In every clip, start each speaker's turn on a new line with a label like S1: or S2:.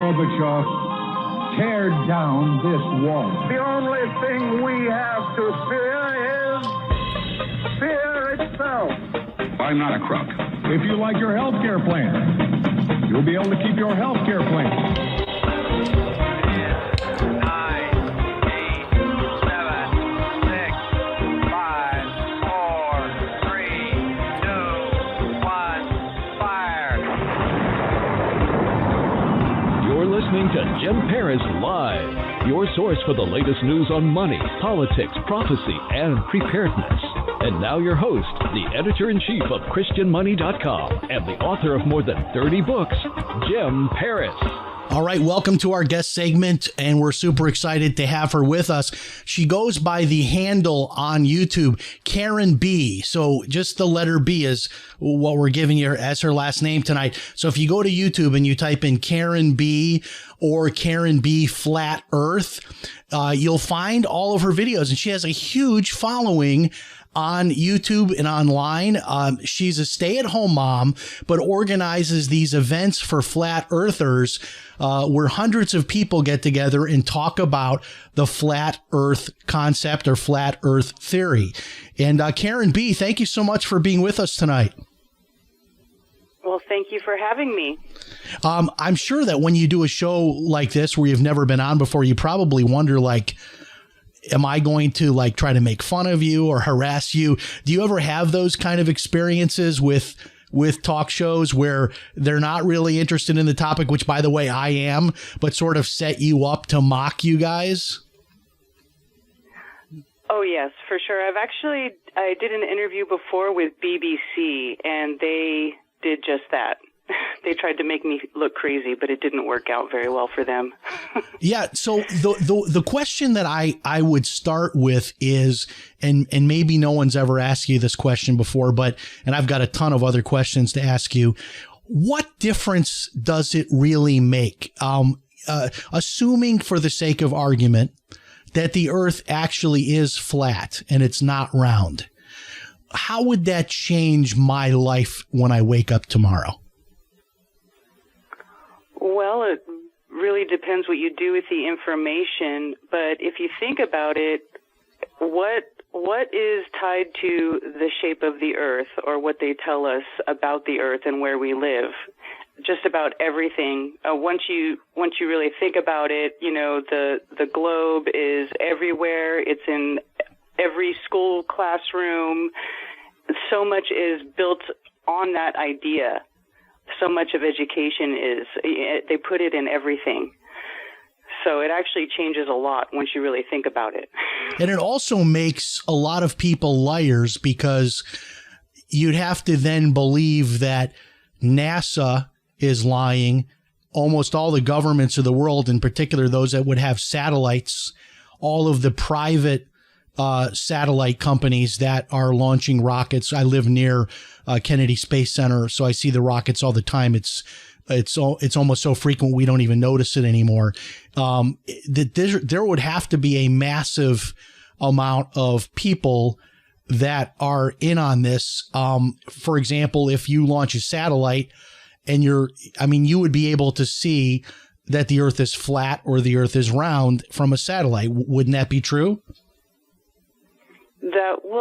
S1: Gorbachev, tear down this wall.
S2: The only thing we have to fear is fear itself.
S3: I'm not a crook.
S1: If you like your health care plan, you'll be able to keep your health care plan.
S2: 9, 8, 7, 6, 5, 4, 3, 2, 1, fire.
S4: You're listening to Jim Paris Live, your source for the latest news on money, politics, prophecy, and preparedness. And now your host, the editor-in-chief of ChristianMoney.com and the author of more than 30 books, Jim Paris.
S5: All right, welcome to our guest segment, and we're super excited to have her with us. She goes by the handle on YouTube, Karen B. So just the letter B is what we're giving you as her last name tonight. So if you go to YouTube and you type in Karen B or Karen B Flat Earth, you'll find all of her videos, and she has a huge following on YouTube and online. She's a stay-at-home mom, but organizes these events for flat earthers where hundreds of people get together and talk about the flat earth concept or flat earth theory. And Karen B., thank you so much for being with us tonight.
S6: Well, thank you for having me.
S5: I'm sure that when you do a show like this where you've never been on before, you probably wonder, like, am I going to try to make fun of you or harass you? Do you ever have those kind of experiences with talk shows where they're not really interested in the topic, which, by the way, I am, but sort of set you up to mock you guys?
S6: Oh, yes, for sure. I did an interview before with BBC, and they did just that. They tried to make me look crazy, but it didn't work out very well for them.
S5: Yeah. So the question that I would start with is, and maybe no one's ever asked you this question before, and I've got a ton of other questions to ask you. What difference does it really make? Assuming for the sake of argument that the earth actually is flat and it's not round, how would that change my life when I wake up tomorrow?
S6: Well, it really depends what you do with the information, but if you think about it, what is tied to the shape of the earth, or what they tell us about the earth and where we live? Just about everything. Once you really think about it, the globe is everywhere. It's in every school classroom. So much is built on that idea. So much of education they put it in everything. So it actually changes a lot once you really think about it.
S5: And it also makes a lot of people liars, because you'd have to then believe that NASA is lying. Almost all the governments of the world, in particular those that would have satellites, all of the private satellite companies that are launching rockets. I live near Kennedy Space Center, so I see the rockets all the time. It's almost so frequent we don't even notice it anymore. There would have to be a massive amount of people that are in on this. For example, if you launch a satellite and you would be able to see that the earth is flat or the earth is round from a satellite. Wouldn't that be true?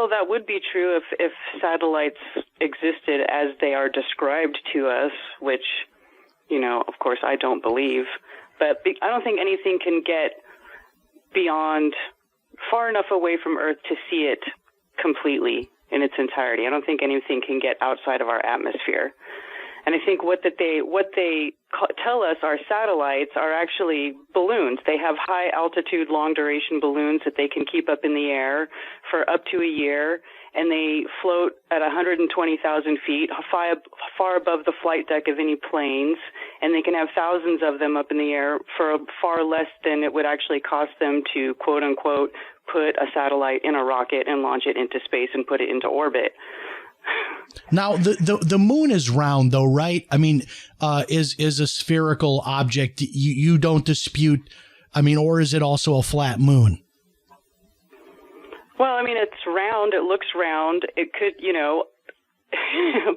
S6: That would be true if satellites existed as they are described to us, which, of course, I don't believe. But I don't think anything can get beyond far enough away from Earth to see it completely in its entirety. I don't think anything can get outside of our atmosphere. And I think what they tell us are satellites are actually balloons. They have high altitude, long duration balloons that they can keep up in the air for up to a year, and they float at 120,000 feet, far above the flight deck of any planes, and they can have thousands of them up in the air for far less than it would actually cost them to, quote unquote, put a satellite in a rocket and launch it into space and put it into orbit.
S5: Now, the moon is round, though, right? I mean, is a spherical object. You don't dispute, or is it also a flat moon?
S6: Well, it's round. It looks round. It could,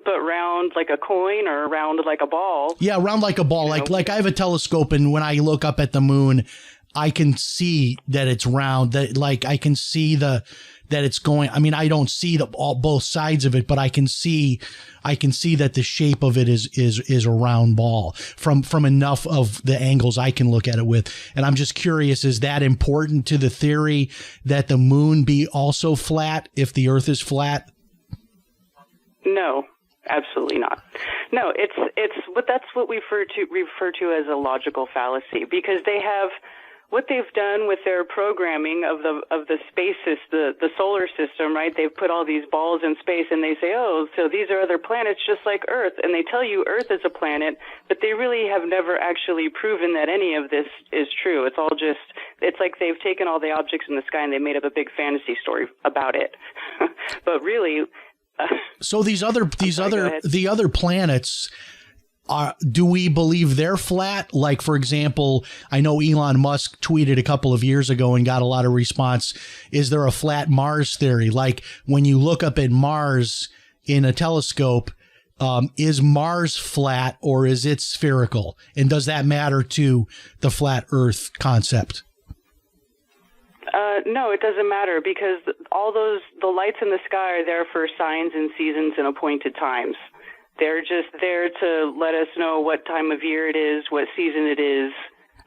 S6: but round like a coin or round like a ball.
S5: Yeah, round like a ball. Like I have a telescope, and when I look up at the moon, I can see that it's round. That like I can see that it's going. I mean, I don't see both sides of it, but I can see that the shape of it is a round ball from enough of the angles I can look at it with. And I'm just curious, is that important to the theory that the moon be also flat if the Earth is flat?
S6: No, absolutely not. No, but that's what we refer to as a logical fallacy, because they have what they've done with their programming of the space system, the solar system, right? They've put all these balls in space, and they say, oh, so these are other planets just like Earth, and they tell you Earth is a planet, but they really have never actually proven that any of this is true. It's all just, it's like they've taken all the objects in the sky and they made up a big fantasy story about it. But really,
S5: so the other planets, do we believe they're flat? Like, for example, I know Elon Musk tweeted a couple of years ago and got a lot of response. Is there a flat Mars theory? Like, when you look up at Mars in a telescope, is Mars flat or is it spherical? And does that matter to the flat Earth concept?
S6: No, it doesn't matter, because the lights in the sky are there for signs and seasons and appointed times. They're just there to let us know what time of year it is, what season it is.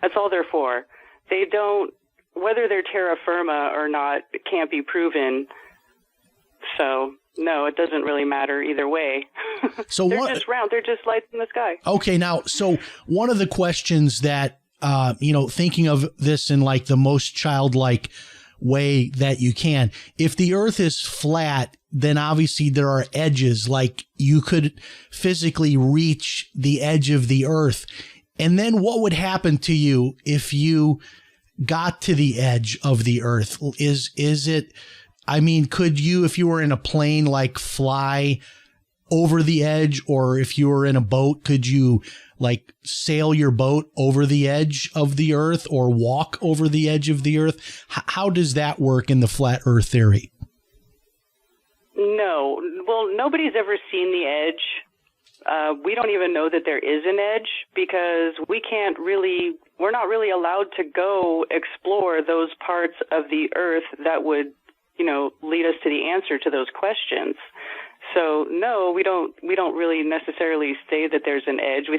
S6: That's all they're for. They don't, whether they're terra firma or not, it can't be proven. So, no, it doesn't really matter either way. So they're just round. They're just lights in the sky.
S5: Okay, now, so one of the questions that, thinking of this in like the most childlike way that you can, if the Earth is flat, then obviously there are edges, like you could physically reach the edge of the Earth. And then what would happen to you if you got to the edge of the Earth? Could you, if you were in a plane, like fly over the edge, or if you were in a boat, could you like sail your boat over the edge of the Earth or walk over the edge of the Earth? How does that work in the flat Earth theory?
S6: No. Well, nobody's ever seen the edge. We don't even know that there is an edge, because we're not really allowed to go explore those parts of the Earth that would, lead us to the answer to those questions. So no, we don't really necessarily say that there's an edge.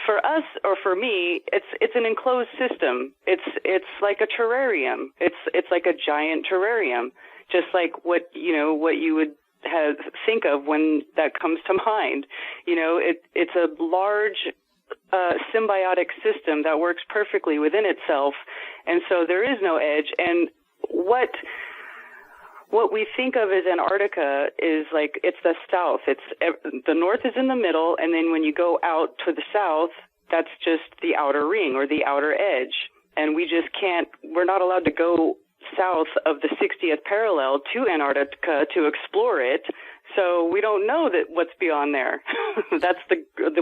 S6: For us, or for me, it's an enclosed system. It's like a terrarium. It's like a giant terrarium, just like what you would think of when that comes to mind. It's a large symbiotic system that works perfectly within itself, and so there is no edge. And what we think of as Antarctica is like, it's the south. The north is in the middle, and then when you go out to the south, that's just the outer ring or the outer edge. And we're not allowed to go south of the 60th parallel to Antarctica to explore it. So we don't know what's beyond there. That's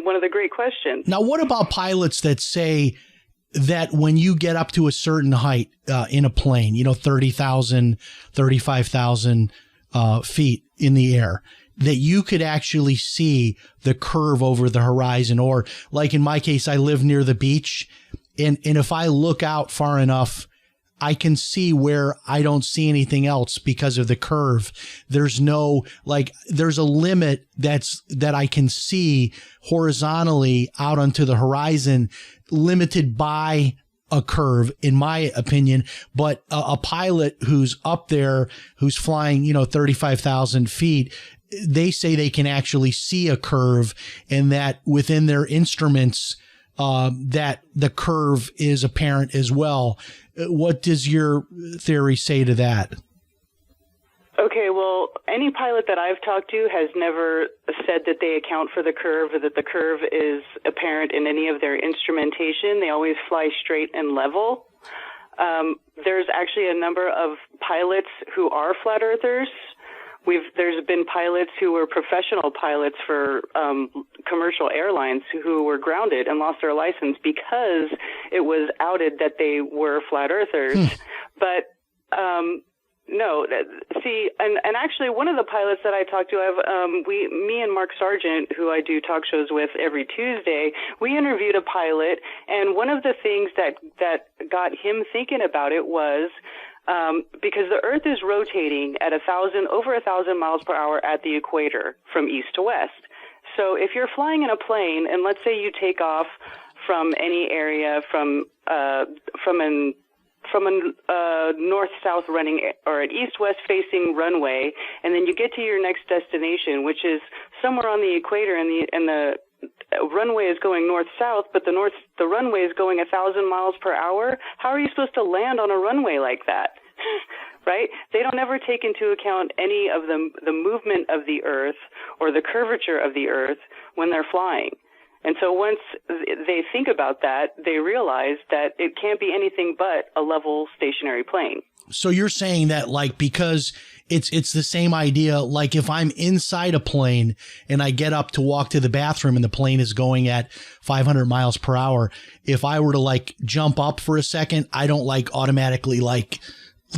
S6: one of the great questions.
S5: Now, what about pilots that say that when you get up to a certain height in a plane, 30,000, 35,000 feet in the air, that you could actually see the curve over the horizon? Or like in my case, I live near the beach, and if I look out far enough, I can see where I don't see anything else because of the curve. There's a limit that I can see horizontally out onto the horizon, limited by a curve, in my opinion. But a pilot who's up there, who's flying, 35,000 feet, they say they can actually see a curve, and that within their instruments, that the curve is apparent as well. What does your theory say to that?
S6: Okay, well, any pilot that I've talked to has never said that they account for the curve, or that the curve is apparent in any of their instrumentation. They always fly straight and level. There's actually a number of pilots who are flat earthers. There's been pilots who were professional pilots for commercial airlines who were grounded and lost their license because it was outed that they were flat earthers. But No, see, and actually, one of the pilots that I talked to, me and Mark Sargent, who I do talk shows with every Tuesday, we interviewed a pilot, and one of the things that got him thinking about it was because the Earth is rotating at over 1,000 miles per hour at the equator from east to west. So if you're flying in a plane, and let's say you take off from any area from a north-south running or an east-west facing runway, and then you get to your next destination, which is somewhere on the equator, and the runway is going north-south, but the runway is going 1,000 miles per hour. How are you supposed to land on a runway like that? Right? They don't ever take into account any of the movement of the Earth or the curvature of the Earth when they're flying. And so once they think about that, they realize that it can't be anything but a level stationary plane.
S5: So you're saying that, like, because it's the same idea, like if I'm inside a plane and I get up to walk to the bathroom and the plane is going at 500 miles per hour, if I were to like jump up for a second, I don't like automatically like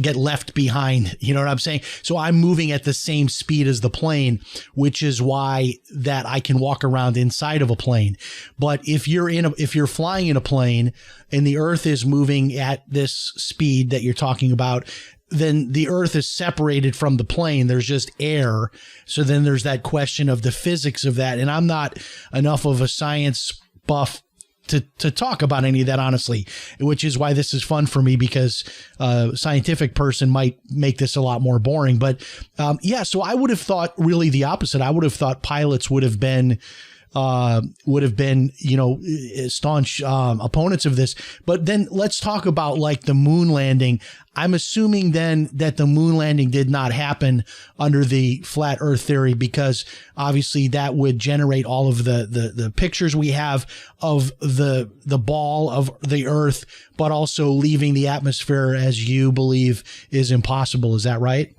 S5: get left behind. You know what I'm saying? So I'm moving at the same speed as the plane, which is why that I can walk around inside of a plane. But if you're flying in a plane and the Earth is moving at this speed that you're talking about, then the Earth is separated from the plane. There's just air. So then there's that question of the physics of that. And I'm not enough of a science buff to talk about any of that, honestly, which is why this is fun for me, because a scientific person might make this a lot more boring. But so I would have thought really the opposite. I would have thought pilots would have been, staunch opponents of this. But then let's talk about like the moon landing. I'm assuming then that the moon landing did not happen under the flat Earth theory, because obviously that would generate all of the pictures we have of the ball of the Earth, but also leaving the atmosphere, as you believe, is impossible. Is that right?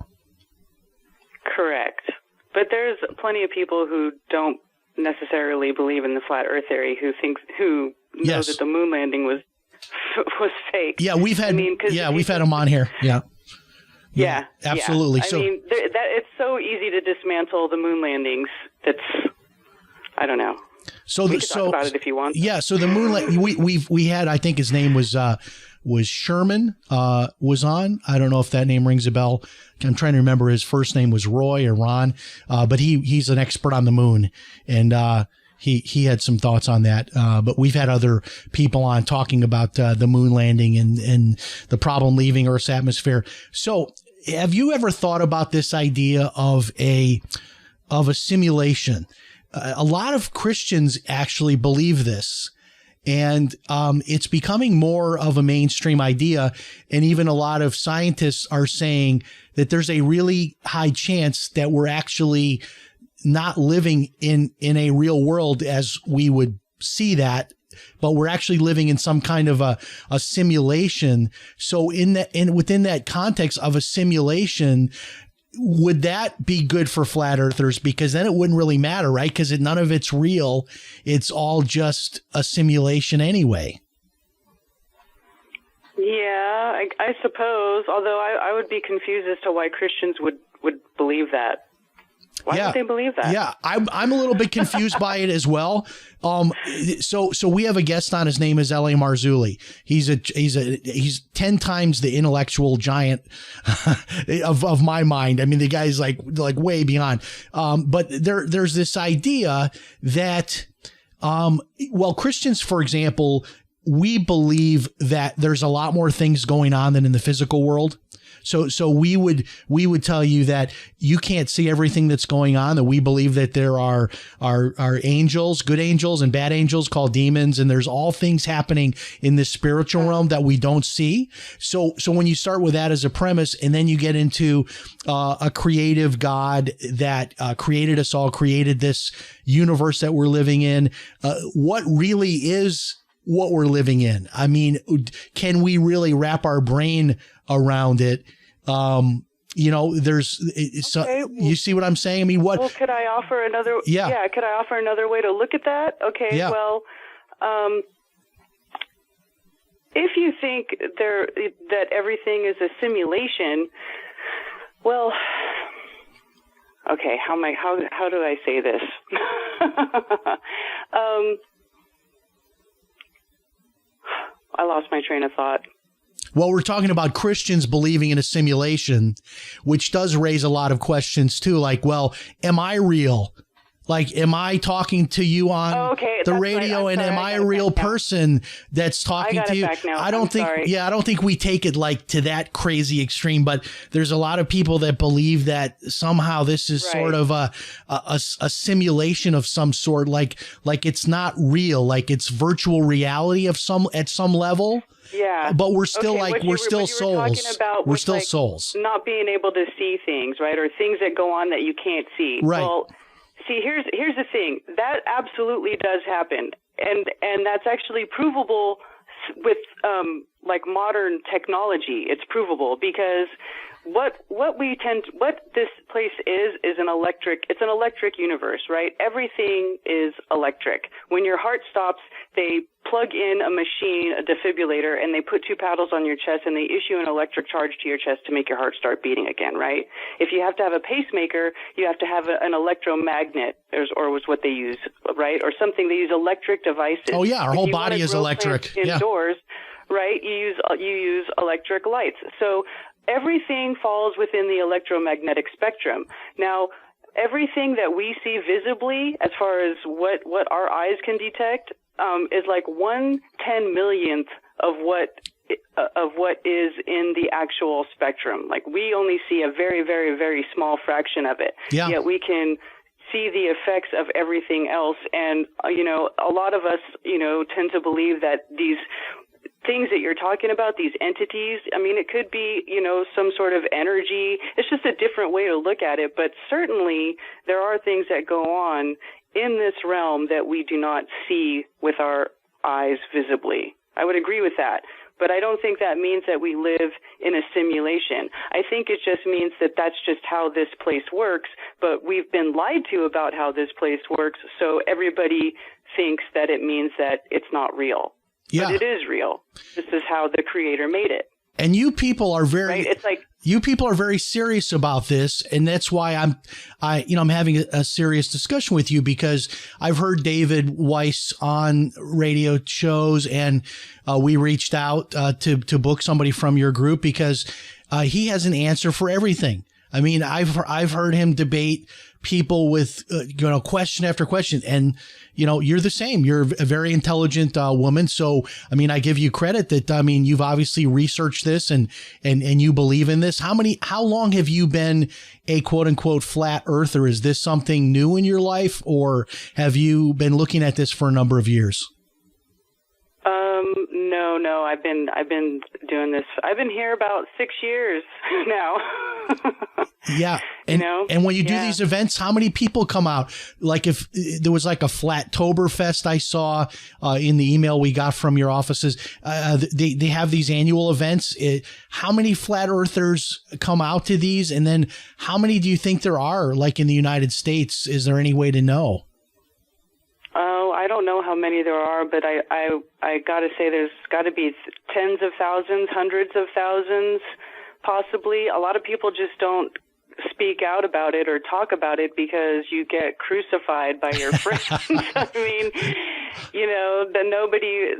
S6: Correct. But there's plenty of people who don't necessarily believe in the flat Earth theory, who know that the moon landing was fake.
S5: Yeah, we've had them on here. Yeah, absolutely.
S6: Yeah. I mean, it's so easy to dismantle the moon landings. I don't know.
S5: So
S6: we can talk about it if you want.
S5: Yeah. So the moon we had, I think his name was Sherman was on. I don't know if that name rings a bell. I'm trying to remember. His first name was Roy or Ron, but he's an expert on the moon, and he had some thoughts on that. But we've had other people on talking about the moon landing and the problem leaving Earth's atmosphere. So have you ever thought about this idea of a simulation? A lot of Christians actually believe this. And it's becoming more of a mainstream idea. And even a lot of scientists are saying that there's a really high chance that we're actually not living in a real world as we would see that, but we're actually living in some kind of a simulation. So within that context of a simulation, would that be good for flat earthers? Because then it wouldn't really matter, right? Because none of it's real. It's all just a simulation anyway. Yeah,
S6: I suppose. Although I would be confused as to why Christians would believe that. Why would they believe that?
S5: Yeah, I'm a little bit confused by it as well. So we have a guest on. His name is L.A. Marzulli. He's 10 times the intellectual giant of my mind. I mean, the guy's like way beyond. But there's this idea that, Christians, for example, we believe that there's a lot more things going on than in the physical world. So we would tell you that you can't see everything that's going on, that we believe that there are angels, good angels and bad angels called demons. And there's all things happening in the spiritual realm that we don't see. So when you start with that as a premise, and then you get into a creative God that created us all, created this universe that we're living in, what really is what we're living in? I mean, can we really wrap our brain around it? You see what I'm saying? I mean, what?
S6: Well, could I offer another? Yeah. Could I offer another way to look at that? Okay. Yeah. Well, if you think that everything is a simulation, Well, okay, how do I say this? I lost my train of thought.
S5: Well, we're talking about Christians believing in a simulation, which does raise a lot of questions too. Like, well, am I real? Like, am I talking to you on the radio,
S6: right.
S5: and am I a real person that's talking to you? I don't think we take it like to that crazy extreme, but there's a lot of people that believe that somehow this is sort of a simulation of some sort, like it's not real, like it's virtual reality at some level.
S6: Yeah,
S5: but we're still we're still souls. We're still souls.
S6: Not being able to see things, right, or things that go on that you can't see.
S5: Right.
S6: Well, see, here's the thing. That absolutely does happen, and that's actually provable with like modern technology. It's provable because what this place is an electric universe, right? Everything is electric. When your heart stops, they plug in a machine, a defibrillator, and they put two paddles on your chest and they issue an electric charge to your chest to make your heart start beating again, right? If you have to have a pacemaker, you have to have an electromagnet, or was what they use, right? Or something. They use electric devices.
S5: Oh yeah, our whole body is electric.
S6: Indoors, right? You use electric lights. So everything falls within the electromagnetic spectrum. Now, everything that we see visibly, as far as what our eyes can detect, is like 1/10,000,000th of what is in the actual spectrum. Like, we only see a very, very, very small fraction of it.
S5: Yeah.
S6: Yet we can see the effects of everything else. And a lot of us tend to believe that these things that you're talking about, these entities, I mean, it could be, some sort of energy. It's just a different way to look at it. But certainly there are things that go on in this realm that we do not see with our eyes visibly. I would agree with that. But I don't think that means that we live in a simulation. I think it just means that that's just how this place works. But we've been lied to about how this place works. So everybody thinks that it means that it's not real.
S5: Yeah.
S6: But it is real. This is how the creator made it.
S5: And you people are very,
S6: right? It's like,
S5: you people are very serious about this, and that's why I'm having a serious discussion with you, because I've heard David Weiss on radio shows, and we reached out to book somebody from your group because he has an answer for everything. I mean, I've heard him debate people with question after question, and you're the same. You're a very intelligent woman, so I mean, I give you credit that you've obviously researched this and you believe in this. How long have you been a quote unquote flat earther? Is this something new in your life, or have you been looking at this for a number of years?
S6: No, I've been doing this. I've been here about 6 years now.
S5: Yeah. And when you do these events, how many people come out? Like, if there was like a Flattoberfest I saw in the email we got from your offices, they have these annual events. How many flat earthers come out to these? And then how many do you think there are, like in the United States? Is there any way to know?
S6: Oh, I don't know how many there are, but I got to say there's got to be tens of thousands, hundreds of thousands, possibly. A lot of people just don't speak out about it or talk about it because you get crucified by your friends. I mean,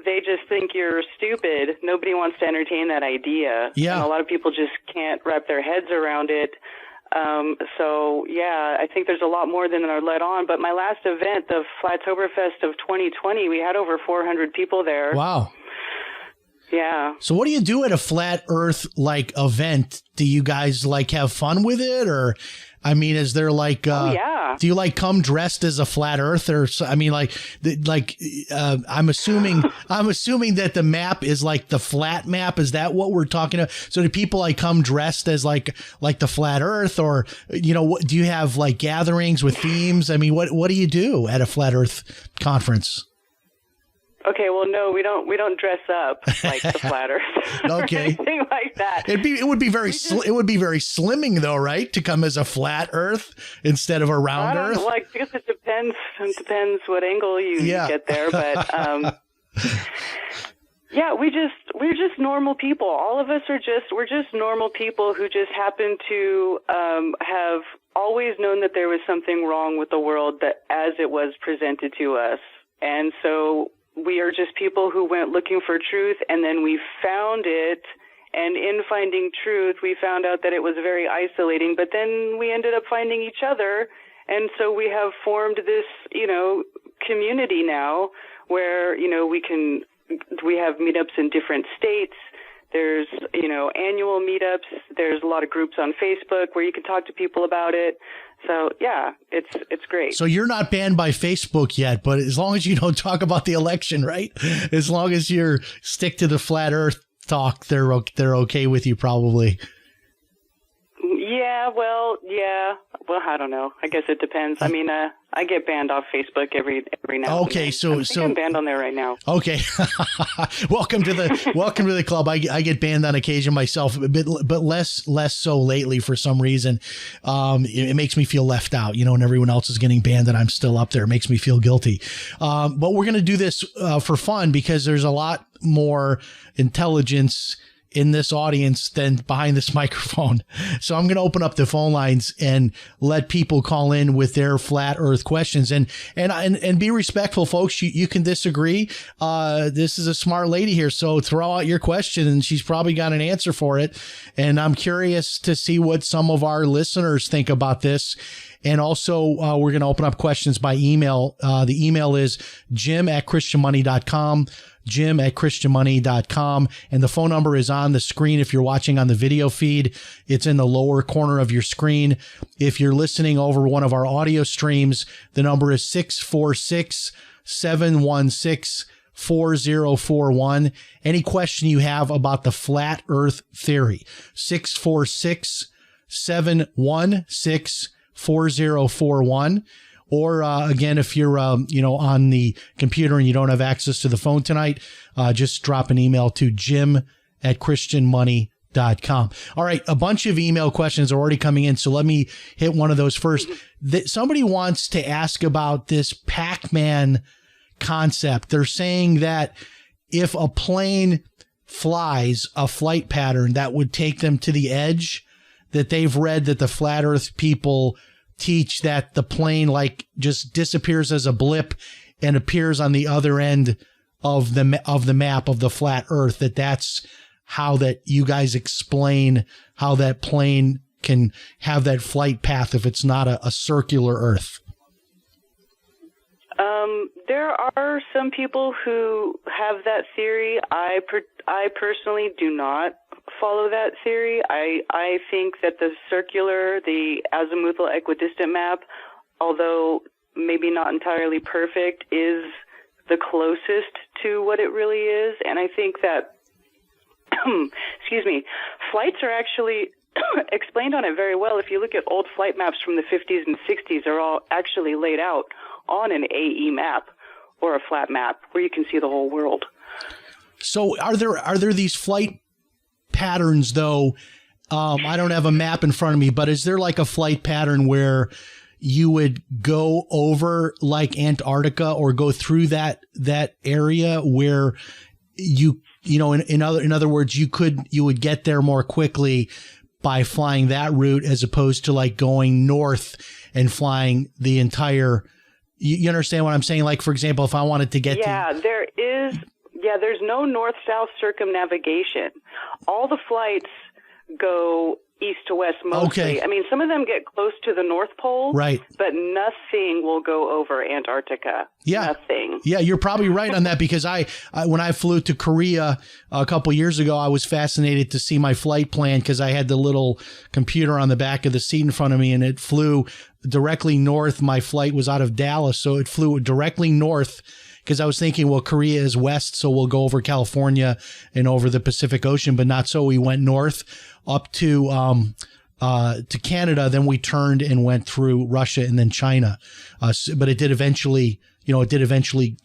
S6: they just think you're stupid. Nobody wants to entertain that idea.
S5: Yeah. And
S6: a lot of people just can't wrap their heads around it. I think there's a lot more than are let on. But my last event, the Flattoberfest of 2020, we had over 400 people there.
S5: Wow.
S6: Yeah.
S5: So what do you do at a flat earth event? Do you guys have fun with it, or is there do you come dressed as a flat earther? I'm assuming that the map is the flat map. Is that what we're talking about? So do people come dressed as like the flat earth, or do you have gatherings with themes? What do you do at a flat earth conference?
S6: Okay, well, no, we don't dress up like the flat earth.
S5: Okay,
S6: or anything like that.
S5: It would be very slimming though, right? To come as a flat earth instead of a round earth.
S6: I guess it depends. It depends what angle you get there, but Yeah, we're just normal people. All of us we're just normal people who just happen to have always known that there was something wrong with the world that as it was presented to us. And so we are just people who went looking for truth, and then we found it. And in finding truth, we found out that it was very isolating, but then we ended up finding each other. And so we have formed this, community now where, we have meetups in different states. There's, annual meetups. There's a lot of groups on Facebook where you can talk to people about it. So, yeah, it's great.
S5: So you're not banned by Facebook yet, but as long as you don't talk about the election, right? As long as you stick to the flat earth talk, they're okay with you probably.
S6: Yeah, well, I don't know. I guess it depends. I mean, I get banned off Facebook every now and then.
S5: Okay, so
S6: I'm banned on there right now.
S5: Okay. welcome to the club. I get banned on occasion myself, but less so lately for some reason. It makes me feel left out, and everyone else is getting banned and I'm still up there. It makes me feel guilty. But we're going to do this for fun because there's a lot more intelligence in this audience than behind this microphone. So I'm going to open up the phone lines and let people call in with their flat earth questions and be respectful, folks. You can disagree. This is a smart lady here. So throw out your question and she's probably got an answer for it. And I'm curious to see what some of our listeners think about this. And also, we're going to open up questions by email. The email is jim@christianmoney.com, jim@christianmoney.com. And the phone number is on the screen if you're watching on the video feed. It's in the lower corner of your screen. If you're listening over one of our audio streams, the number is 646-716-4041. Any question you have about the flat earth theory, 646-716-4041. Or, again, if you're, on the computer and you don't have access to the phone tonight, just drop an email to jim@christianmoney.com. All right. A bunch of email questions are already coming in. So let me hit one of those first. Somebody wants to ask about this Pac-Man concept. They're saying that if a plane flies a flight pattern that would take them to the edge, that they've read that the flat earth people teach that the plane just disappears as a blip and appears on the other end of the map of the flat earth. That's how that you guys explain how that plane can have that flight path if it's not a circular earth.
S6: There are some people who have that theory. I personally do not follow that theory. I think that the azimuthal equidistant map, although maybe not entirely perfect, is the closest to what it really is. And I think that, flights are actually explained on it very well. If you look at old flight maps from the 50s and 60s, they're all actually laid out on an AE map or a flat map where you can see the whole world.
S5: So are there these flight patterns though? I don't have a map in front of me, but is there like a flight pattern where you would go over like Antarctica or go through that area where in other words, you would get there more quickly by flying that route as opposed to like going north and flying the entire. You understand what I'm saying? Like, for example, if I wanted to get
S6: there's no north-south circumnavigation. All the flights go east to west mostly.
S5: Okay.
S6: I mean, some of them get close to the North Pole,
S5: right? But
S6: nothing will go over Antarctica.
S5: Yeah.
S6: Nothing.
S5: Yeah, you're probably right on that because I when I flew to Korea a couple years ago, I was fascinated to see my flight plan because I had the little computer on the back of the seat in front of me and it flew directly north. My flight was out of Dallas, so it flew directly north. Because I was thinking, well, Korea is west, so we'll go over California and over the Pacific Ocean, but not so. We went north up to Canada, then we turned and went through Russia and then China. But it did eventually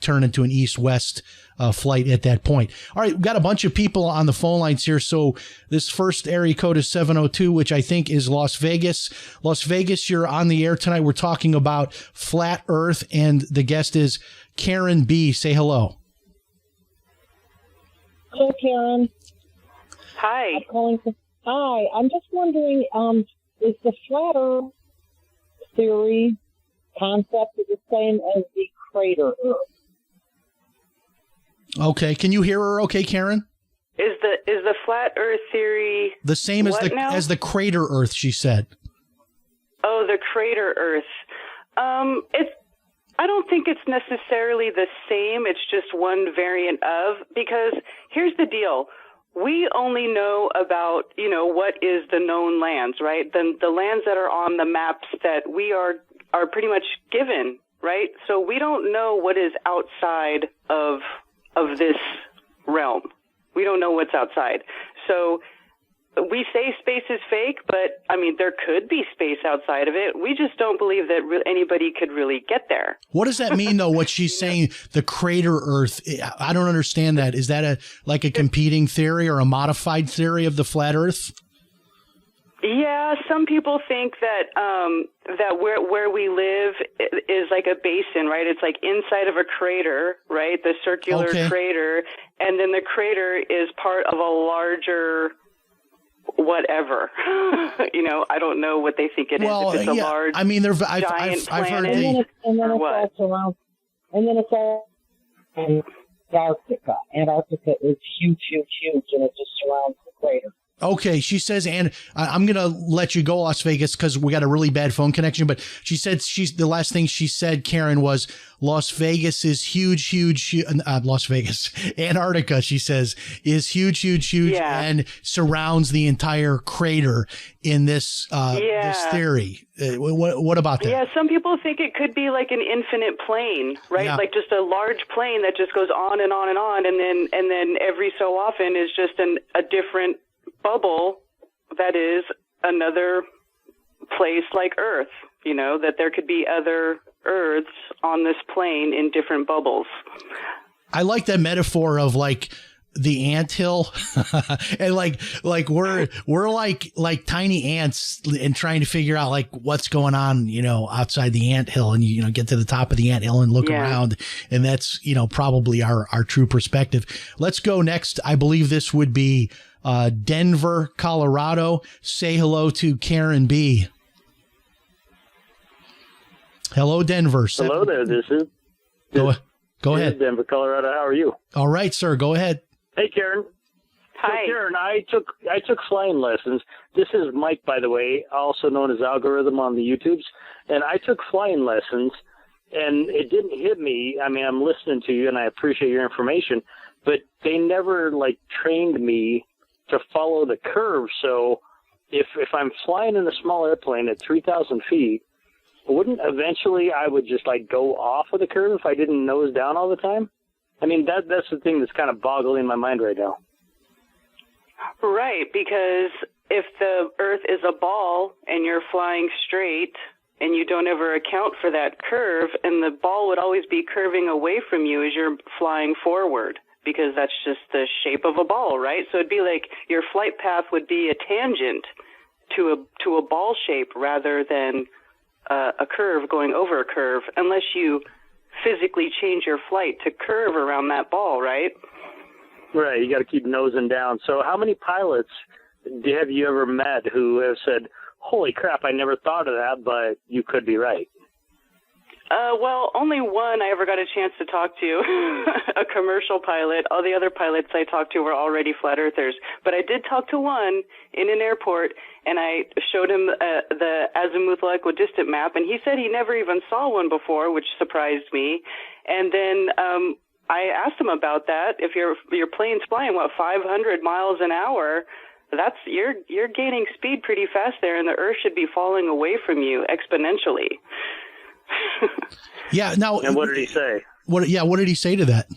S5: turn into an east-west flight at that point. All right, we've got a bunch of people on the phone lines here. So this first area code is 702, which I think is Las Vegas. Las Vegas, you're on the air tonight. We're talking about flat Earth, and the guest is Karen B. Say hello.
S3: Hello, Karen.
S6: Hi.
S3: Hi. I'm just wondering, is the flat Earth theory concept the same as the crater Earth?
S5: Okay. Can you hear her okay, Karen?
S6: Is the flat Earth theory
S5: the same as the crater Earth, she said.
S6: Oh, the crater Earth. I don't think it's necessarily the same. It's just one variant of, because here's the deal. We only know about, what is the known lands, right? The lands that are on the maps that we are pretty much given, right? So we don't know what is outside of this realm. We don't know what's outside. So we say space is fake, but I mean, there could be space outside of it. We just don't believe that anybody could really get there.
S5: What does that mean, though, what she's saying, the crater Earth? I don't understand that. Is that a competing theory or a modified theory of the flat Earth?
S6: Yeah, some people think that that where we live is like a basin, right? It's like inside of a crater, right? The circular crater, and then the crater is part of a larger whatever. I don't know what they think it is. If it's a large,
S5: I mean,
S6: giant
S5: I've heard
S6: planet,
S3: and then
S6: it's
S3: all Antarctica. Antarctica is huge, and it just surrounds the crater.
S5: Okay, she says, and I'm going to let you go, Las Vegas, because we got a really bad phone connection. But she said the last thing she said, Karen, was Las Vegas is huge. Las Vegas, Antarctica, she says, is huge, and surrounds the entire crater in this this theory. What about that?
S6: Yeah, some people think it could be like an infinite plane, right?
S5: Yeah.
S6: Like just a large plane that just goes on and on and on, and then every so often is just a different bubble that is another place like Earth, that there could be other Earths on this plane in different bubbles.
S5: I like that metaphor of like the anthill and like we're like tiny ants and trying to figure out like what's going on, outside the anthill, and get to the top of the anthill and look around, and that's, probably our true perspective. Let's go next. I believe this would be Denver, Colorado. Say hello to Karen B. Hello, Denver.
S7: Hello there.
S5: Go ahead.
S7: Denver, Colorado. How are you?
S5: All right, sir. Go ahead.
S7: Hey, Karen.
S6: Hi.
S7: So, Karen, I took flying lessons. This is Mike, by the way, also known as Algorithm on the YouTubes. And I took flying lessons, and it didn't hit me. I mean, I'm listening to you, and I appreciate your information, but they never trained me to follow the curve. So if I'm flying in a small airplane at 3,000 feet, wouldn't eventually I would just go off of the curve if I didn't nose down all the time? I mean, that's the thing that's kind of boggling my mind right now.
S6: Right, because if the Earth is a ball and you're flying straight and you don't ever account for that curve, and the ball would always be curving away from you as you're flying forward, because that's just the shape of a ball, right? So it'd be like your flight path would be a tangent to a ball shape rather than a curve going over a curve, unless you physically change your flight to curve around that ball, right?
S7: Right, you got to keep nosing down. So how many pilots have you ever met who have said, holy crap, I never thought of that, but you could be right?
S6: Well, only one I ever got a chance to talk to, a commercial pilot. All the other pilots I talked to were already flat earthers. But I did talk to one in an airport, and I showed him the azimuthal equidistant map, and he said he never even saw one before, which surprised me. And then I asked him about that. If your plane's flying, 500 miles an hour, you're gaining speed pretty fast there, and the Earth should be falling away from you exponentially.
S5: Yeah. Now,
S7: and what did he say?
S5: What did he say to that?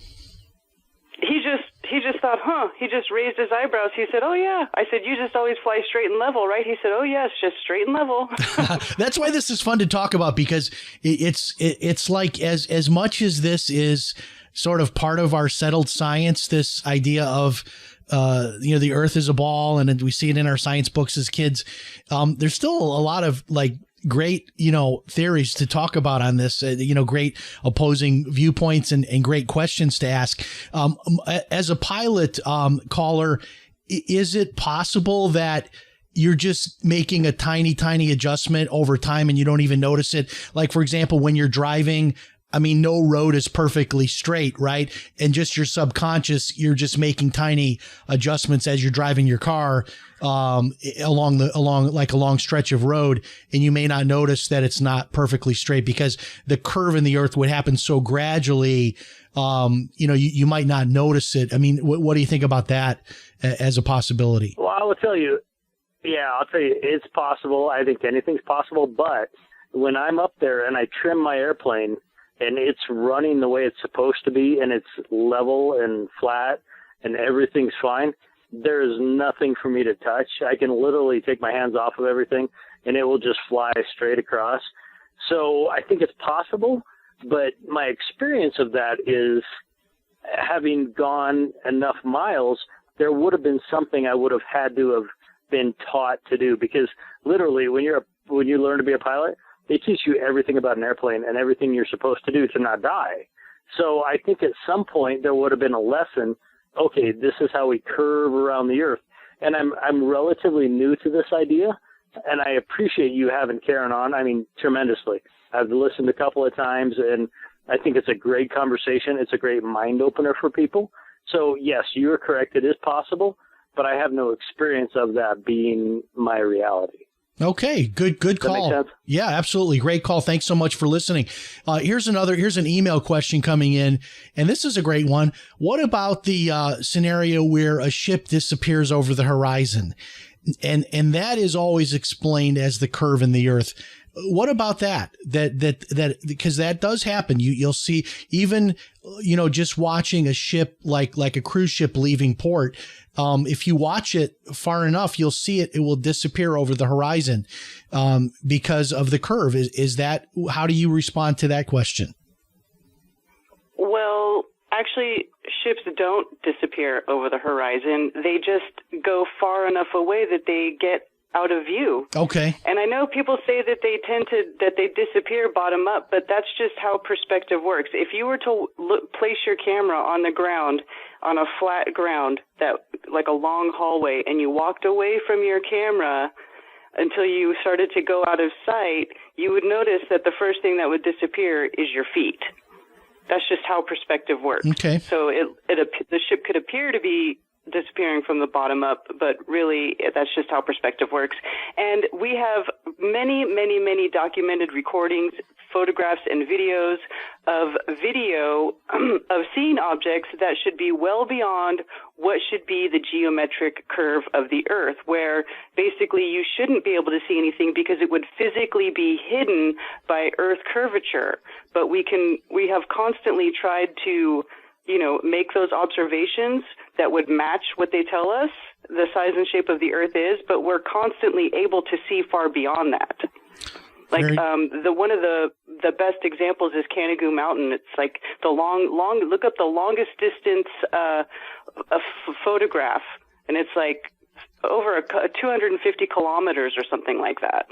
S6: He just thought, he just raised his eyebrows. He said, oh, yeah. I said, you just always fly straight and level, right? He said, oh, yes, just straight and level.
S5: That's why this is fun to talk about, because it's like as much as this is sort of part of our settled science, this idea of the Earth is a ball, and we see it in our science books as kids. There's still a lot of great, theories to talk about on this, great opposing viewpoints and great questions to ask. As a pilot, caller, is it possible that you're just making a tiny adjustment over time and you don't even notice it? Like, for example, when you're driving, I mean, no road is perfectly straight, right? And just your subconscious, you're just making tiny adjustments as you're driving your car along a long stretch of road, and you may not notice that it's not perfectly straight because the curve in the earth would happen so gradually. You might not notice it. I mean, what do you think about that as a possibility?
S7: Well, I will tell you, it's possible. I think anything's possible, but when I'm up there and I trim my airplane and it's running the way it's supposed to be and it's level and flat and everything's fine, there is nothing for me to touch. I can literally take my hands off of everything and it will just fly straight across. So I think it's possible, but my experience of that is, having gone enough miles, there would have been something I would have had to have been taught to do, because literally when you learn to be a pilot, they teach you everything about an airplane and everything you're supposed to do to not die. So I think at some point there would have been a lesson. Okay, this is how we curve around the earth. And I'm relatively new to this idea, and I appreciate you having Karen on. I mean, tremendously. I've listened a couple of times, and I think it's a great conversation. It's a great mind opener for people. So yes, you're correct. It is possible, but I have no experience of that being my reality.
S5: Okay, good call.
S7: That make sense?
S5: Yeah, absolutely. Great call. Thanks so much for listening. Here's an email question coming in, and this is a great one. What about the scenario where a ship disappears over the horizon? And that is always explained as the curve in the earth. What about that? That because that does happen. You'll see, even, just watching a ship like a cruise ship leaving port. If you watch it far enough, you'll see it will disappear over the horizon, because of the curve. Is that, how do you respond to that question?
S6: Well, actually, ships don't disappear over the horizon. They just go far enough away that they get out of view.
S5: Okay.
S6: And I know people say that they disappear bottom up, but that's just how perspective works. If you were to place your camera on the ground, on a flat ground, that like a long hallway, and you walked away from your camera until you started to go out of sight, you would notice that the first thing that would disappear is your feet. That's just how perspective works.
S5: Okay.
S6: So the ship could appear to be disappearing from the bottom up, but really that's just how perspective works. And we have many documented recordings, photographs, and videos of seeing objects that should be well beyond what should be the geometric curve of the earth, where basically you shouldn't be able to see anything because it would physically be hidden by earth curvature. But we have constantly tried to make those observations that would match what they tell us the size and shape of the earth is, but we're constantly able to see far beyond that. Like, one of the best examples is Canigou Mountain. It's like the look up the longest distance, photograph, and it's like over 250 kilometers or something like that.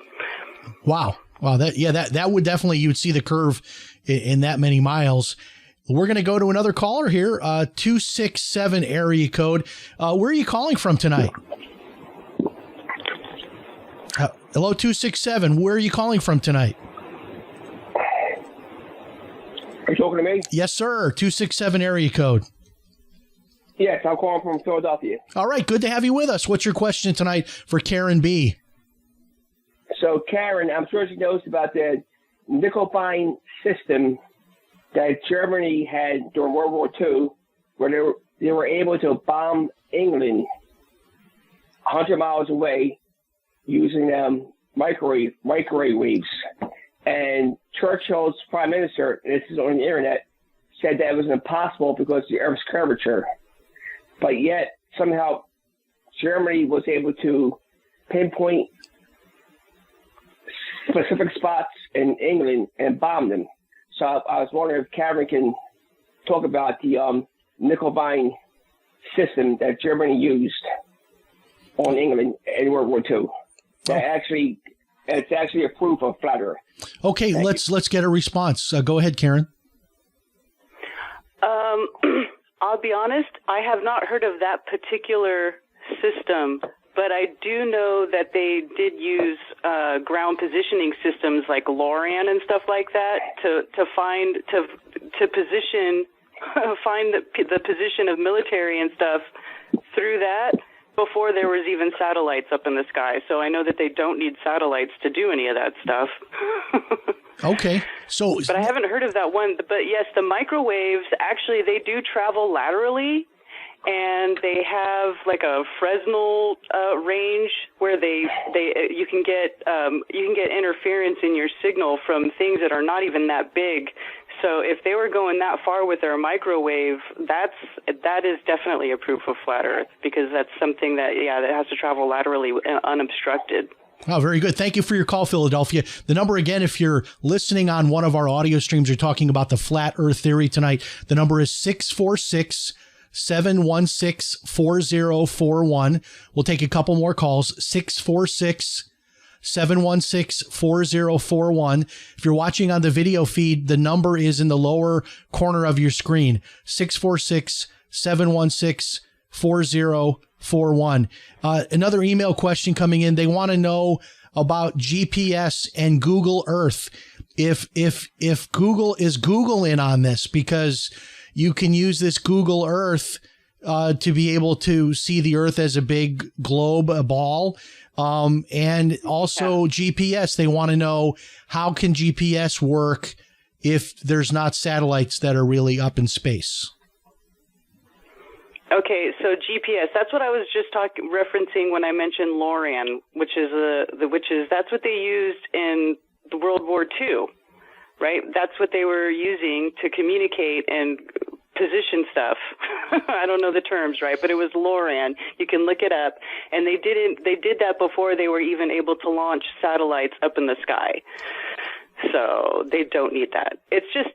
S5: Wow. That would definitely, you would see the curve in that many miles. We're going to go to another caller here, 267 area code. Where are you calling from tonight? Hello, 267. Where are you calling from tonight?
S8: Are you talking to me?
S5: Yes, sir. 267 area code.
S8: Yes, I'm calling from Philadelphia.
S5: All right. Good to have you with us. What's your question tonight for Karen B?
S8: So, Karen, I'm sure she knows about the Nickelbein system that Germany had during World War II, where they were able to bomb England 100 miles away using microwave waves. And Churchill's prime minister, and this is on the internet, said that it was impossible because of the Earth's curvature. But yet, somehow, Germany was able to pinpoint specific spots in England and bomb them. So I was wondering if Karen can talk about the Nickelbein system that Germany used on England in World War II. That actually it's actually a proof of flat Earth.
S5: Okay, let's get a response. Go ahead, Karen.
S6: I'll be honest, I have not heard of that particular system, but I do know that they did use ground positioning systems like LORAN and stuff like that to position find the position of military and stuff through that before there was even satellites up in the sky. So I know that they don't need satellites to do any of that stuff.
S5: Okay.
S6: But I haven't heard of that one. But yes, the microwaves, actually, they do travel laterally, and they have like a Fresnel range where you can get interference in your signal from things that are not even that big. So if they were going that far with their microwave, that is definitely a proof of flat Earth, because that's something that has to travel laterally unobstructed.
S5: Oh, very good. Thank you for your call, Philadelphia. The number again, if you're listening on one of our audio streams, you're talking about the flat Earth theory tonight. The number is 646-716-4041. We'll take a couple more calls. 646-716-4041. If you're watching on the video feed, the number is in the lower corner of your screen. 646-716-4041. Another email question coming in. They want to know about GPS and Google Earth. If Google is Google in on this, because you can use this Google Earth to be able to see the Earth as a big globe, a ball. And also GPS. They want to know, how can GPS work if there's not satellites that are really up in space?
S6: Okay, so GPS, that's what I was just referencing when I mentioned LORAN, which is that's what they used in the World War II, right? That's what they were using to communicate and position stuff. I don't know the terms, right? But it was LORAN. You can look it up. And they did that before they were even able to launch satellites up in the sky. So they don't need that. It's just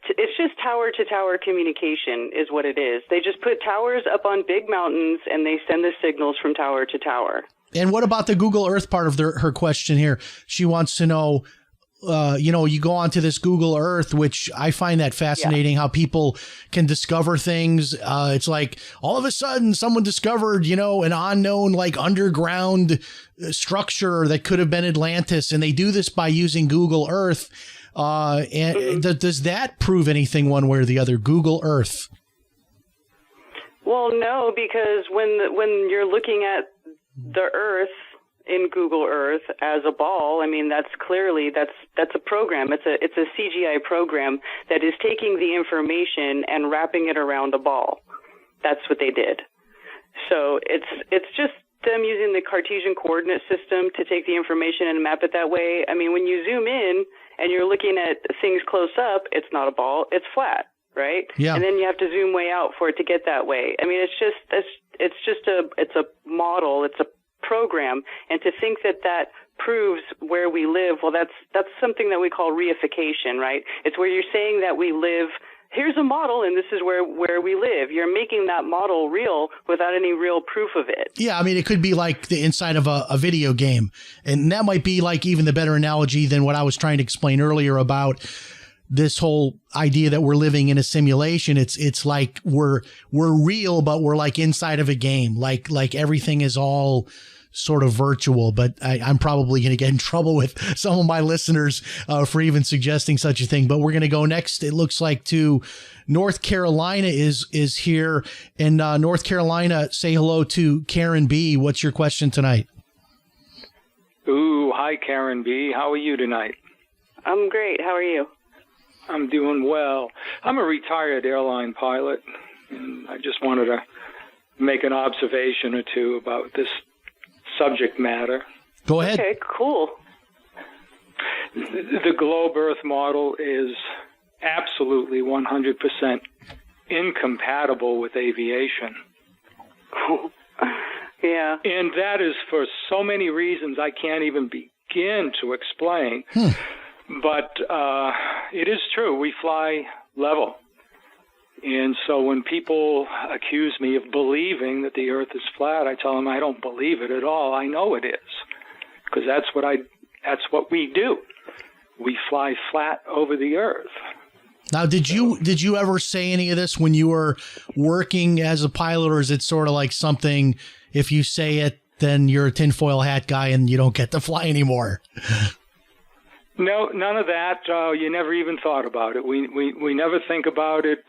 S6: tower to tower communication is what it is. They just put towers up on big mountains and they send the signals from tower to tower.
S5: And what about the Google Earth part of her question here? She wants to know, you go onto this Google Earth, which I find that fascinating, how people can discover things. It's like all of a sudden someone discovered, an unknown, like underground structure that could have been Atlantis. And they do this by using Google Earth. And does that prove anything one way or the other, Google Earth?
S6: Well, no, because when you're looking at the Earth in Google Earth as a ball, I mean, that's a program. It's a CGI program that is taking the information and wrapping it around a ball. That's what they did. So it's just them using the Cartesian coordinate system to take the information and map it that way. I mean, when you zoom in and you're looking at things close up, it's not a ball, it's flat, right?
S5: Yeah.
S6: And then you have to zoom way out for it to get that way. I mean, it's a model, it's a program, and to think that proves where we live, well, that's something that we call reification, right? It's where you're saying that we live. Here's a model, and this is where we live. You're making that model real without any real proof of it.
S5: Yeah, I mean, it could be like the inside of a video game. And that might be like even the better analogy than what I was trying to explain earlier about this whole idea that we're living in a simulation. It's like we're real, but we're like inside of a game. Like everything is all sort of virtual, but I'm probably going to get in trouble with some of my listeners for even suggesting such a thing. But we're going to go next. It looks like to North Carolina is here. And North Carolina, say hello to Karen B. What's your question tonight?
S9: Ooh, hi, Karen B. How are you tonight?
S6: I'm great. How are you?
S9: I'm doing well. I'm a retired airline pilot, and I just wanted to make an observation or two about this subject matter.
S5: Go ahead.
S6: Okay, cool.
S9: The globe Earth model is absolutely 100% incompatible with aviation.
S6: Yeah.
S9: And that is for so many reasons I can't even begin to explain. But it is true. We fly level. And so when people accuse me of believing that the Earth is flat, I tell them I don't believe it at all. I know it is, because that's what I That's what we do. We fly flat over the earth.
S5: Now, did you ever say any of this when you were working as a pilot, or is it sort of like something, if you say it, then you're a tinfoil hat guy and you don't get to fly anymore?
S9: No, none of that. You never even thought about it. We never think about it.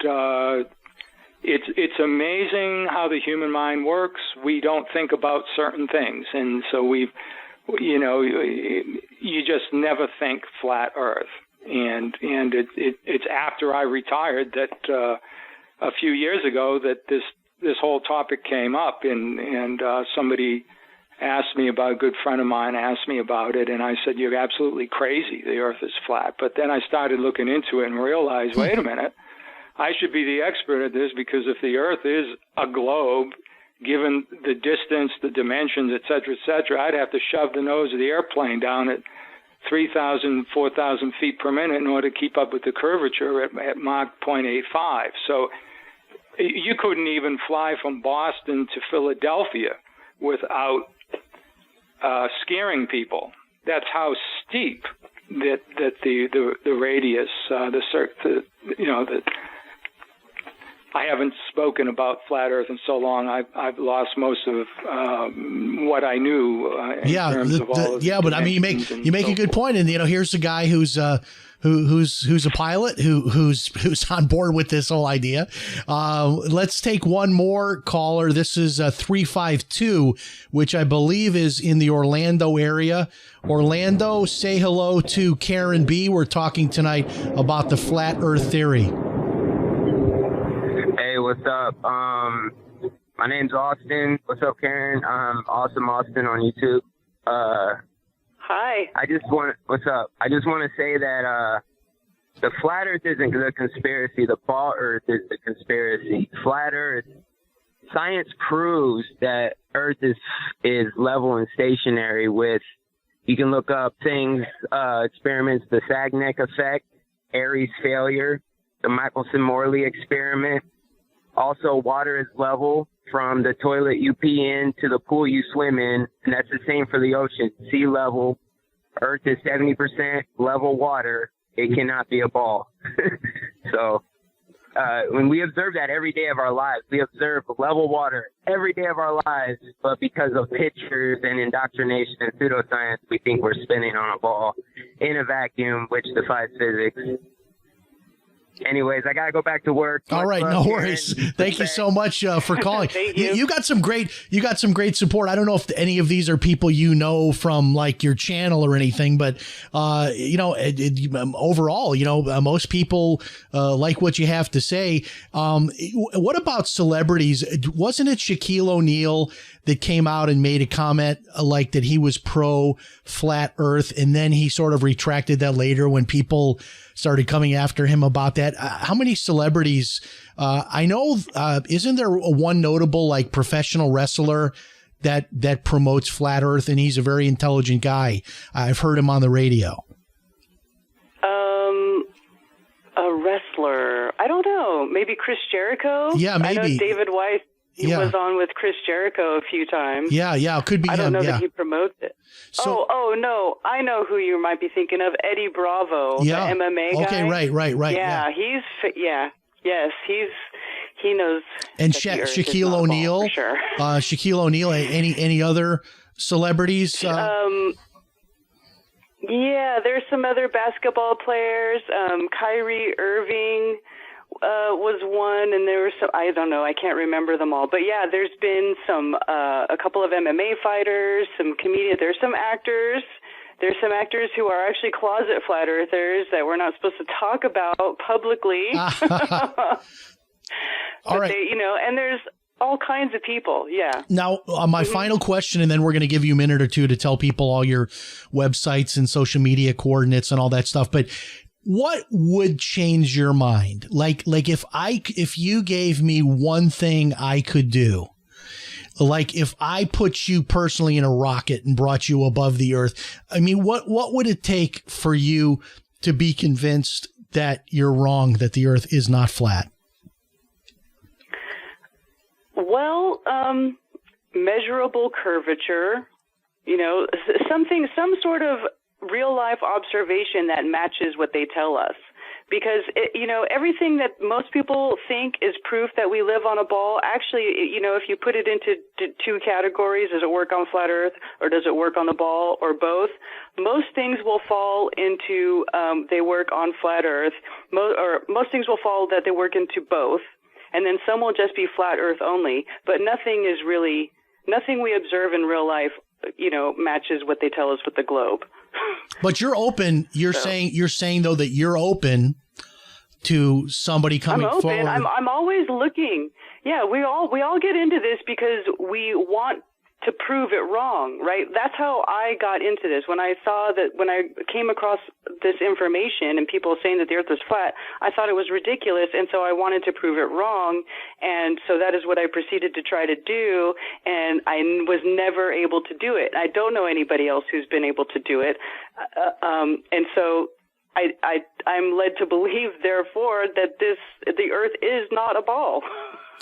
S9: It's amazing how the human mind works. We don't think about certain things, and so you just never think flat Earth. And it's after I retired that a few years ago that this whole topic came up, and somebody asked me about, a good friend of mine asked me about it, and I said, "You're absolutely crazy. The Earth is flat." But then I started looking into it and realized, wait a minute, I should be the expert at this, because if the Earth is a globe, given the distance, the dimensions, et cetera, I'd have to shove the nose of the airplane down at 3,000, 4,000 feet per minute in order to keep up with the curvature at Mach 0.85. So you couldn't even fly from Boston to Philadelphia without scaring people. That's how steep that the radius, I haven't spoken about flat Earth in so long. I've lost most of what I knew. In terms of all of
S5: but I mean, you make a good point, and here's a guy who's a pilot who's on board with this whole idea. Let's take one more caller. This is 352, which I believe is in the Orlando area. Orlando, say hello to Karen B. We're talking tonight about the flat Earth theory.
S10: Hey, what's up? My name's Austin. What's up, Karen? I'm Awesome Austin on YouTube.
S6: Hi.
S10: What's up? I just want to say that the flat Earth isn't the conspiracy. The ball Earth is the conspiracy. Flat Earth, science proves that Earth is level and stationary. You can look up things, experiments, the Sagnac effect, Airy's failure, the Michelson-Morley experiment. Also, water is level from the toilet you pee in to the pool you swim in, and that's the same for the ocean. Sea level, Earth is 70% level water. It cannot be a ball. So when we observe that every day of our lives, we observe level water every day of our lives, but because of pictures and indoctrination and pseudoscience, we think we're spinning on a ball in a vacuum, which defies physics. Anyways, I got to go back to work.
S5: All right, no worries. Thank you so much for calling. You got some great support. I don't know if any of these are people from like your channel or anything, but overall, most people like what you have to say. What about celebrities? Wasn't it Shaquille O'Neal that came out and made a comment like that he was pro flat Earth, and then he sort of retracted that later when people started coming after him about that? How many celebrities? I know, isn't there one notable like professional wrestler that promotes flat Earth, and he's a very intelligent guy. I've heard him on the radio.
S6: A wrestler? I don't know. Maybe Chris Jericho?
S5: Yeah, maybe.
S6: I know David Weiss. He was on with Chris Jericho a few times.
S5: Yeah, it could be him.
S6: I don't know that he promotes it. So, no, I know who you might be thinking of, Eddie Bravo, the MMA guy.
S5: Okay, right.
S6: Yeah, he knows.
S5: And Shaquille O'Neal,
S6: sure.
S5: Shaquille O'Neal. Any other celebrities?
S6: Yeah, there's some other basketball players. Kyrie Irving was one, and there were some, I don't know, I can't remember them all. But yeah, there's been a couple of MMA fighters, some comedians, there's some actors. There's some actors who are actually closet flat earthers that we're not supposed to talk about publicly.
S5: All right.
S6: And there's all kinds of people. Yeah.
S5: Now, my final question, and then we're going to give you a minute or two to tell people all your websites and social media coordinates and all that stuff. But what would change your mind? Like if you gave me one thing I could do, like if I put you personally in a rocket and brought you above the earth, I mean, what would it take for you to be convinced that you're wrong, that the earth is not flat?
S6: Well, measurable curvature, some sort of real life observation that matches what they tell us. Because, everything that most people think is proof that we live on a ball, actually, if you put it into two categories, does it work on flat Earth or does it work on the ball or both? Most things will fall into they work on flat Earth, most things will fall that they work into both, and then some will just be flat Earth only. But nothing we observe in real life, matches what they tell us with the globe.
S5: But you're open. You're saying though that you're open to somebody coming forward.
S6: I'm always looking. Yeah, we all get into this because we want to prove it wrong, right? That's how I got into this. When I came across this information and people saying that the Earth was flat, I thought it was ridiculous, and so I wanted to prove it wrong, and so that is what I proceeded to try to do, and I was never able to do it. I don't know anybody else who's been able to do it, and so I'm led to believe, therefore, that the Earth is not a ball.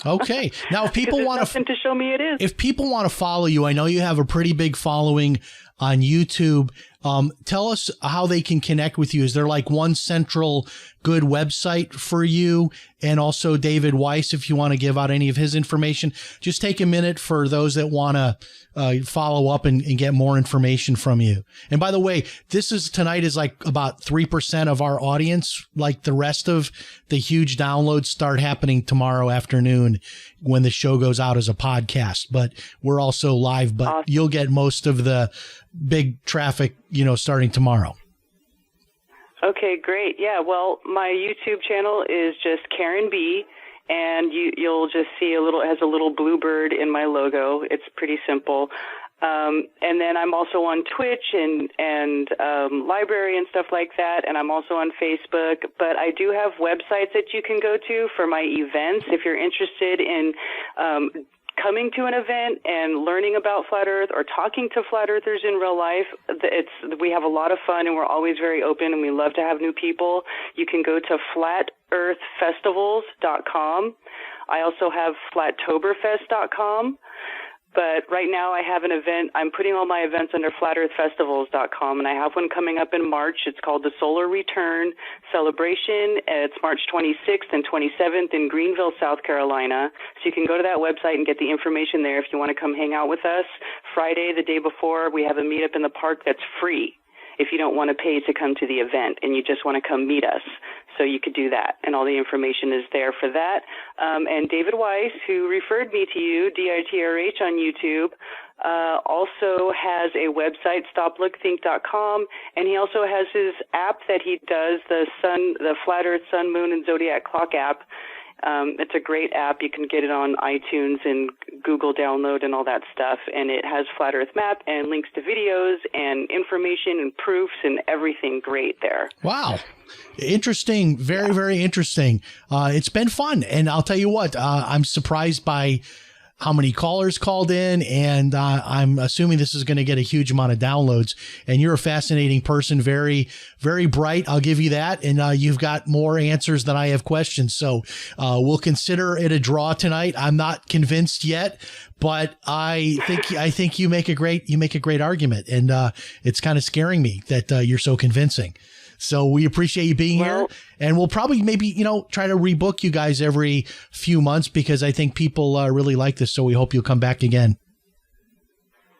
S5: Okay. Now, if people want
S6: to show me it is.
S5: If people want to follow you, I know you have a pretty big following on YouTube. Tell us how they can connect with you. Is there like one central good website for you? And also David Weiss, if you want to give out any of his information, just take a minute for those that want to follow up and get more information from you. And by the way, tonight is like about 3% of our audience. Like the rest of the huge downloads start happening tomorrow afternoon when the show goes out as a podcast. But we're also live, but awesome. You'll get most of the big traffic, starting tomorrow.
S6: Okay, great. Yeah, well, my YouTube channel is just Karen B, and you'll just see it has a little bluebird in my logo. It's pretty simple. And then I'm also on Twitch and Library and stuff like that, and I'm also on Facebook. But I do have websites that you can go to for my events if you're interested in coming to an event and learning about Flat Earth or talking to Flat Earthers in real life. We have a lot of fun, and we're always very open, and we love to have new people. You can go to flatearthfestivals.com. I also have flattoberfest.com. But right now I have an event. I'm putting all my events under flatearthfestivals.com, and I have one coming up in March. It's called the Solar Return Celebration. It's March 26th and 27th in Greenville, South Carolina. So you can go to that website and get the information there if you want to come hang out with us. Friday, the day before, we have a meetup in the park that's free if you don't want to pay to come to the event and you just want to come meet us. So you could do that, and all the information is there for that. And David Weiss, who referred me to you, DITRH on YouTube, also has a website, stoplookthink.com, and he also has his app that he does, the Flat Earth Sun, Moon, and Zodiac Clock app. It's a great app. You can get it on iTunes and Google download and all that stuff. And it has Flat Earth map and links to videos and information and proofs and everything great there.
S5: Wow. Interesting. Very, very interesting. It's been fun. And I'll tell you what, I'm surprised by how many callers called in, and I'm assuming this is going to get a huge amount of downloads. And you're a fascinating person, very, very bright. I'll give you that. And you've got more answers than I have questions. So we'll consider it a draw tonight. I'm not convinced yet, but I think you make a great argument, and it's kind of scaring me that you're so convincing. So we appreciate you being here, and we'll probably maybe, try to rebook you guys every few months because I think people really like this. So we hope you'll come back again.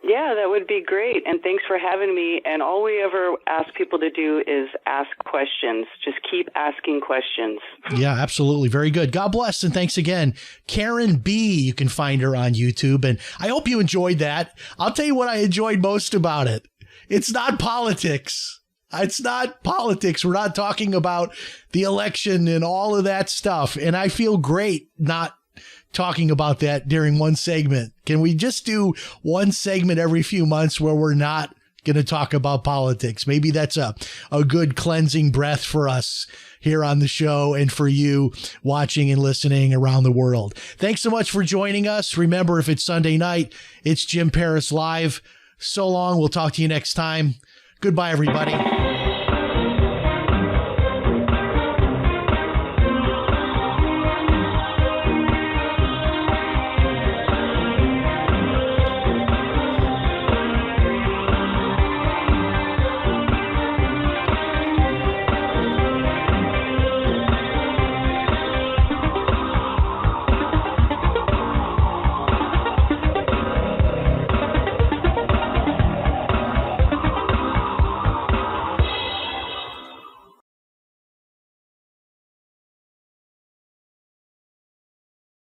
S6: Yeah, that would be great. And thanks for having me. And all we ever ask people to do is ask questions. Just keep asking questions.
S5: Yeah, absolutely. Very good. God bless. And thanks again. Karen B, you can find her on YouTube. And I hope you enjoyed that. I'll tell you what I enjoyed most about it. It's not politics. It's not politics. We're not talking about the election and all of that stuff. And I feel great not talking about that during one segment. Can we just do one segment every few months where we're not going to talk about politics? Maybe that's a good cleansing breath for us here on the show and for you watching and listening around the world. Thanks so much for joining us. Remember, if it's Sunday night, it's Jim Paris Live. So long. We'll talk to you next time. Goodbye, everybody.